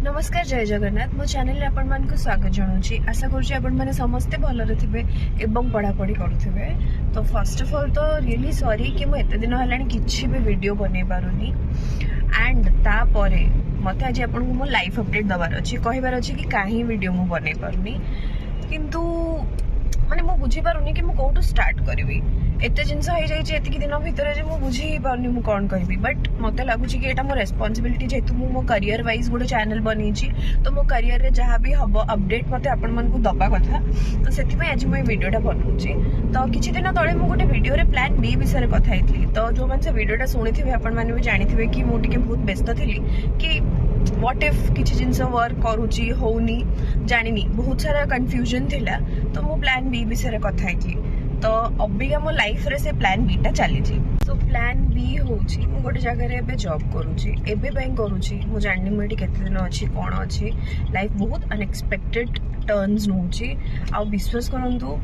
नमस्कार जय जगन्नाथ मो चैनल रे आपण मान को स्वागत जनाऊँगी। आशा करुँची आपण माने समस्ते भलरे थिबे एवं पढ़ापढ़ी करुथिबे। तो फर्स्ट ऑफ ऑल तो रियली सॉरी कि मु एते दिन हलानी किछि भी वीडियो बनै पारुनी एंड ता परे मते आज आपण को मो लाइफ अपडेट दबार अछि कहिबार अछि कि काहे वीडियो मु बनै पारुनी किंतु माने मु बुझी पारुनी कि मु कोठु स्टार्ट करबी। एते जिनस हो जाई जे एतिक दिन भितर जे मु बुझी पारुनी मु कोन कहबी बट मते लागुची कि एटा मो रेस्पोंसिबिलिटी जेतु मु मो करियर वाइज गोटे चैनल बनीची तो मो करियर रे जहाँ भी हबो अपडेट मते आपण मन को दबा कथा तो सेति पे आज मु वीडियोटा बनाउची। तो किछि दिन तळे मु गोटे वीडियो रे प्लान बी विषय कथा हेतली तो जो मन से वीडियोटा सुनिथिबे आपण माने भी जानिथिबे कि मु टिके बहुत व्यस्त थिली कि व्हाट इफ किछि जिनस वर्क करूची होउनी जानिनी बहुत सारा कंफ्यूजन थिला तो मु प्लान बी विषय कथा हेतली। तो अबिका मो लाइफ रे से प्लान बीटा चली सो प्लान बी होची मु गोटे जगह रे एबे जॉब करूची एबे बैंक करूची मु जाननी मेटी केते दिन अछि कोन अछि लाइफ बहुत अनएक्सपेक्टेड टर्न्स नउची आ विश्वास करंतु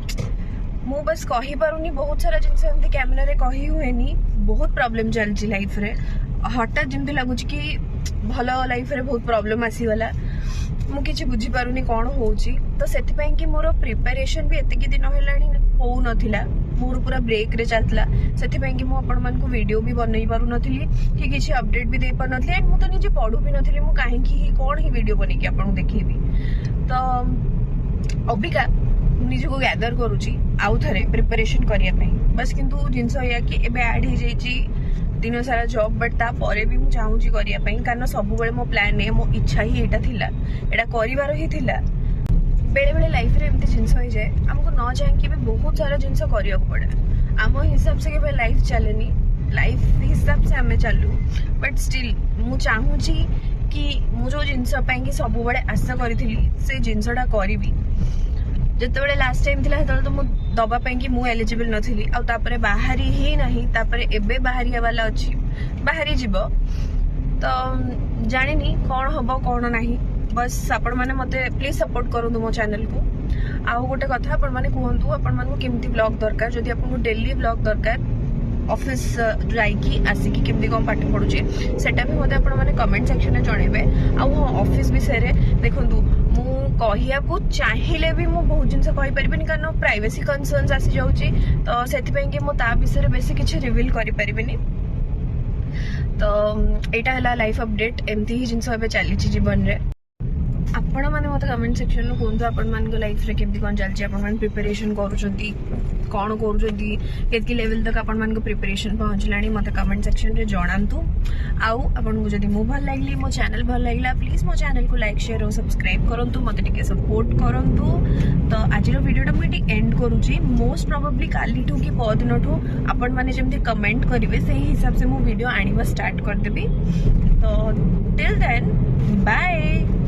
मु बस कहि पारुनी बहुत सारा जिनस एमती कैमरा रे कहि हुएनी बहुत प्रॉब्लम चलची लाइफ रे हठात जमती लागुची कि भलो लाइफ रे बहुत प्रॉब्लम आसी गला मु किछि बुझी पारुनी कोन होउची। तो सेति पय कि मोर प्रिपरेशन भी एतिक दिन हेलानी हो नथिला मोर पूरा ब्रेक रे चलतला सेति पय कि मु आपण मन को वीडियो भी बनई पारु नथिली कि किछि अपडेट भी दे पार नथिली एंड मु तो निजे पढु भी नथिली मु काहे कि कोन ही वीडियो बने कि आपण देखेबी। तो अबिका निजे को गैदर करूची आउ थरे प्रिपरेशन करिया पय बस किंतु जिंस या कि एबे ऐड ही जाईची दिन सारा जॉब बट ता परे भी मु चाहूची करिया पय कारण सब बेले मो प्लान है मो इच्छा ही एटा थिला एटा करिवार ही थिला। बेले बेले लाइफ रे एमती जिनस हो जाए हमको न जाए कि भी बहुत सारा जिनस करिया पड़े आम हिसाब से के लाइफ चलेनी लाइफ हिसाब से आमे चलू बट स्टिल मु चाहूची कि मु जो जिनस पय कि सब बेले आशा करिथिली से जिनसटा करबी जते बेले लास्ट टाइम थिला हेतल तो मु दबा पय कि मु एलिजिबल नथिली आ तापरे बाहरी ही नहीं तापरे एबे बाहरिया वाला अछि बाहरी जीवो तो जानिनी कोन हबो कोन नाही बस आपण माने मते प्लीज सपोर्ट करंतु मो चैनल को। आउ गोटे कथा आपण माने कहंतु आपण मान को केमती ब्लॉग दरकार जदि आपण को डेली ब्लॉग दरकार ऑफिस जाइकी आसिकी केमती कम पाठ पढुची सेटा भी मते आपण माने कमेंट सेक्शन में जणेबे। आउ ऑफिस विषय रे देखंतु मु कहिया को चाहिले भी मु बहुत जिनस कहि परिबेनी कारण प्राइवेसी कंसर्न्स आसी जाउची तो सेति पय कि मु ता विषय रे बेसी किछ रिवील करि परिबेनी। तो एटा हला लाइफ अपडेट एमती ही जिनस एबे चली जीवन रे आपण माने मते कमेंट सेक्शन में कोन आपण मान को लाइफ रे केमती कोन चलची आपण मान प्रिपरेशन करूछंती कोन करूछंती केतकी लेवल तक आपण मान को प्रिपरेशन पहुंचलानी मते कमेंट सेक्शन रे जणांतु। आउ आपण को जदी मो भल लागली मो चैनल भल लागला प्लीज मो चैनल को लाइक शेयर और सब्सक्राइब करंतु मते टिके सपोर्ट करंतु। तो आज रो वीडियो टा मु एंड करूची मोस्ट प्रोबेबली काली ठू की पदिनठू आपण माने जेमती कमेंट करिवे सेही हिसाब से मु वीडियो आनिबा स्टार्ट कर देबी। तो टिल देन बाय।